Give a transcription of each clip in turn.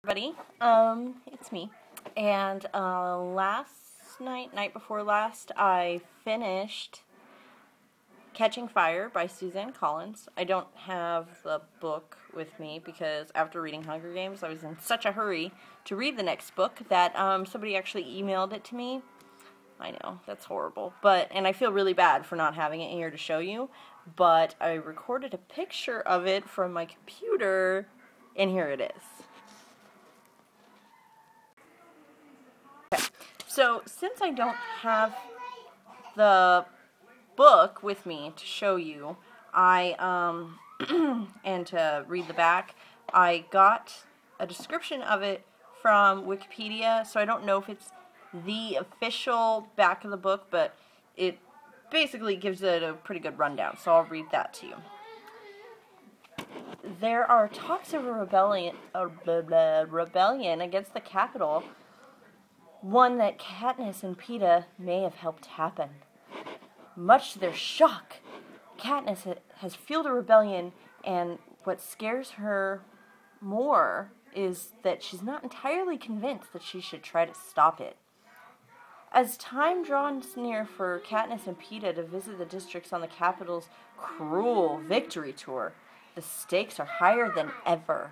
Everybody, it's me, and night before last, I finished Catching Fire by Suzanne Collins. I don't have the book with me because after reading Hunger Games, I was in such a hurry to read the next book that somebody actually emailed it to me. I know, that's horrible, and I feel really bad for not having it here to show you, but I recorded a picture of it from my computer, and here it is. So, since I don't have the book with me to show you, and to read the back, I got a description of it from Wikipedia, so I don't know if it's the official back of the book, but it basically gives it a pretty good rundown, so I'll read that to you. There are talks of a rebellion against the capital, one that Katniss and Peeta may have helped happen. Much to their shock, Katniss has fueled a rebellion, and what scares her more is that she's not entirely convinced that she should try to stop it. As time draws near for Katniss and Peeta to visit the districts on the capital's cruel victory tour, the stakes are higher than ever.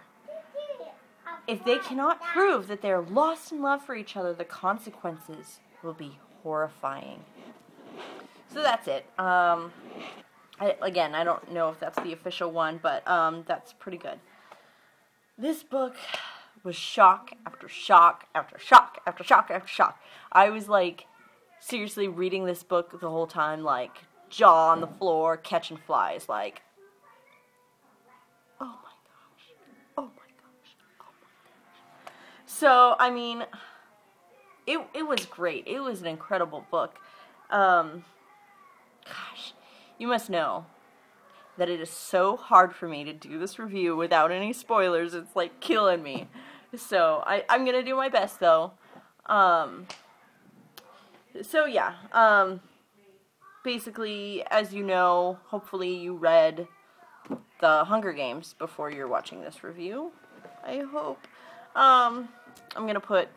If they cannot prove that they are lost in love for each other, the consequences will be horrifying. So that's it. I don't know if that's the official one, but that's pretty good. This book was shock after shock after shock after shock after shock. I was seriously reading this book the whole time, jaw on the floor, catching flies, oh my gosh, oh my gosh, oh my gosh. So, I mean, it was great. It was an incredible book. Gosh, you must know that it is so hard for me to do this review without any spoilers. It's killing me. So I'm gonna do my best though. Basically, as you know, hopefully you read the Hunger Games before you're watching this review. I hope. I'm gonna put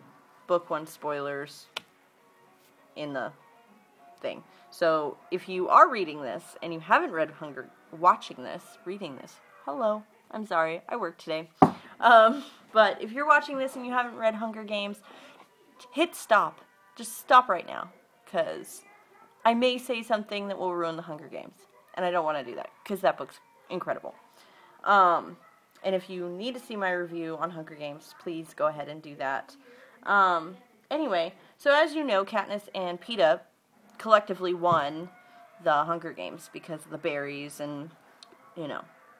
book 1 spoilers in the thing. So if you are reading this and you haven't read reading this, hello, I'm sorry, I work today. But if you're watching this and you haven't read Hunger Games, hit stop. Just stop right now, because I may say something that will ruin the Hunger Games, and I don't want to do that, because that book's incredible. And if you need to see my review on Hunger Games, please go ahead and do that. Anyway, so as you know, Katniss and Peeta collectively won the Hunger Games because of the berries and,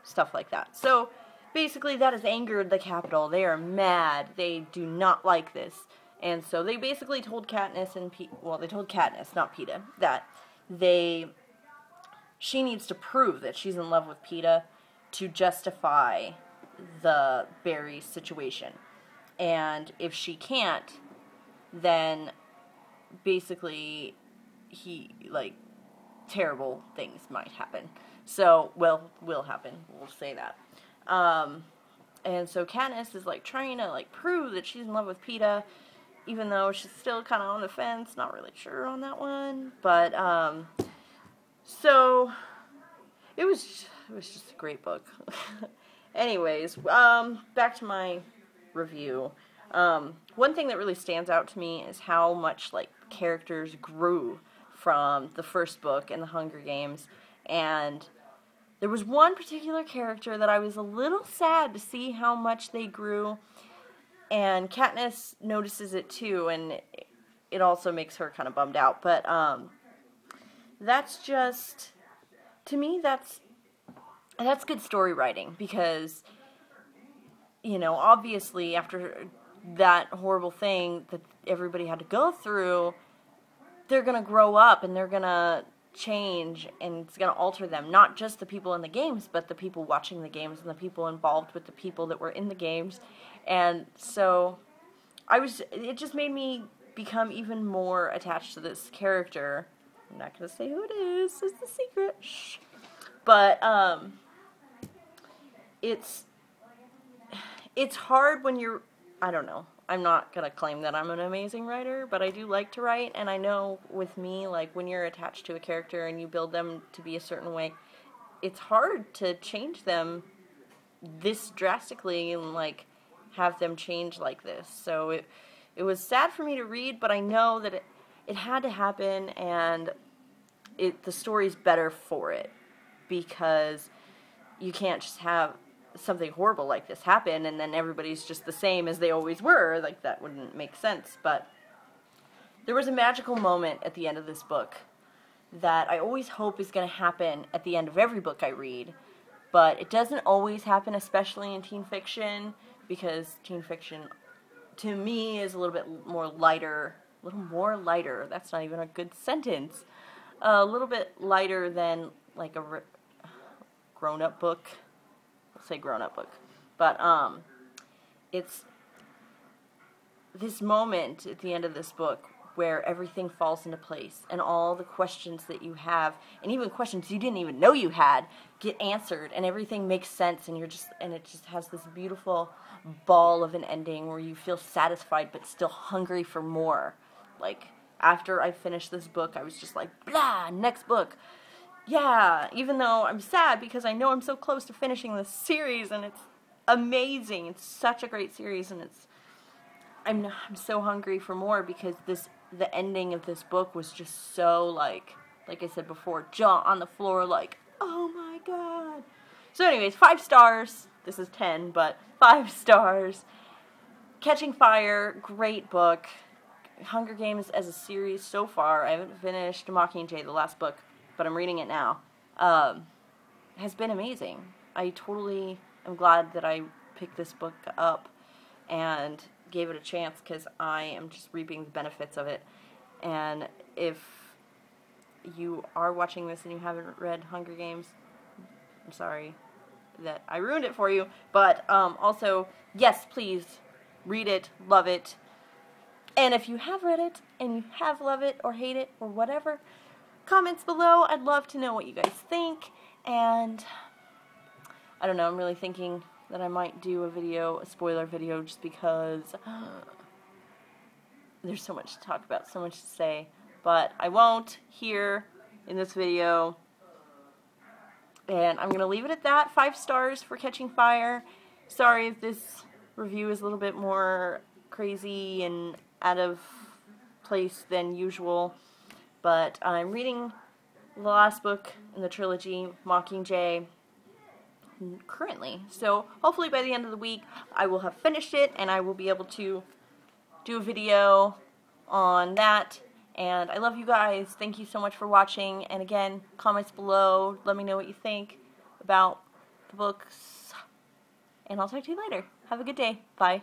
stuff like that. So, basically, that has angered the Capitol. They are mad. They do not like this. And so they basically told Katniss and they told Katniss, not Peeta, that she needs to prove that she's in love with Peeta to justify the berry situation. And if she can't, then basically terrible things might happen. So, will happen. We'll say that. And so Katniss is trying to prove that she's in love with Peeta, even though she's still kind of on the fence, not really sure on that one. But so it was just a great book. Anyways, back to my review. One thing that really stands out to me is how much characters grew from the first book in the Hunger Games, and there was one particular character that I was a little sad to see how much they grew, and Katniss notices it too, and it also makes her kind of bummed out, but that's just, to me, that's good story writing, because, obviously after that horrible thing that everybody had to go through, they're going to grow up and they're going to change, and it's going to alter them. Not just the people in the games, but the people watching the games and the people involved with the people that were in the games. And so it just made me become even more attached to this character. I'm not going to say who it is. It's the secret. Shh. But it's hard when you're I don't know. I'm not going to claim that I'm an amazing writer, but I do like to write, and I know with me, like, when you're attached to a character and you build them to be a certain way, it's hard to change them this drastically and, like, have them change like this. So it was sad for me to read, but I know that it had to happen, and the story's better for it, because you can't just have something horrible like this happen and then everybody's just the same as they always were. Like, that wouldn't make sense. But there was a magical moment at the end of this book that I always hope is going to happen at the end of every book I read, but it doesn't always happen, especially in teen fiction, because teen fiction to me is a little bit more lighter. That's not even a good sentence. A little bit lighter than like a grown-up book. I'll say grown-up book. But it's this moment at the end of this book where everything falls into place and all the questions that you have, and even questions you didn't even know you had, get answered, and everything makes sense, and it just has this beautiful ball of an ending where you feel satisfied but still hungry for more. Like, after I finished this book, I was just like, blah, next book. Yeah, even though I'm sad because I know I'm so close to finishing this series, and it's amazing. It's such a great series, and I'm so hungry for more, because the ending of this book was just so, like I said before, jaw on the floor, like, oh my god. So anyways, 5 stars. This is 10, but 5 stars. Catching Fire, great book. Hunger Games as a series so far, I haven't finished Mockingjay, the last book, but I'm reading it now, has been amazing. I totally am glad that I picked this book up and gave it a chance, because I am just reaping the benefits of it. And if you are watching this and you haven't read Hunger Games, I'm sorry that I ruined it for you, but also, yes, please read it, love it. And if you have read it and you have loved it or hate it or whatever, comments below. I'd love to know what you guys think. And I don't know, I'm really thinking that I might do a spoiler video, just because there's so much to talk about, so much to say. But I won't here in this video. And I'm going to leave it at that. 5 stars for Catching Fire. Sorry if this review is a little bit more crazy and out of place than usual. But I'm reading the last book in the trilogy, Mockingjay, currently. So hopefully by the end of the week I will have finished it, and I will be able to do a video on that. And I love you guys. Thank you so much for watching. And again, comments below. Let me know what you think about the books. And I'll talk to you later. Have a good day. Bye.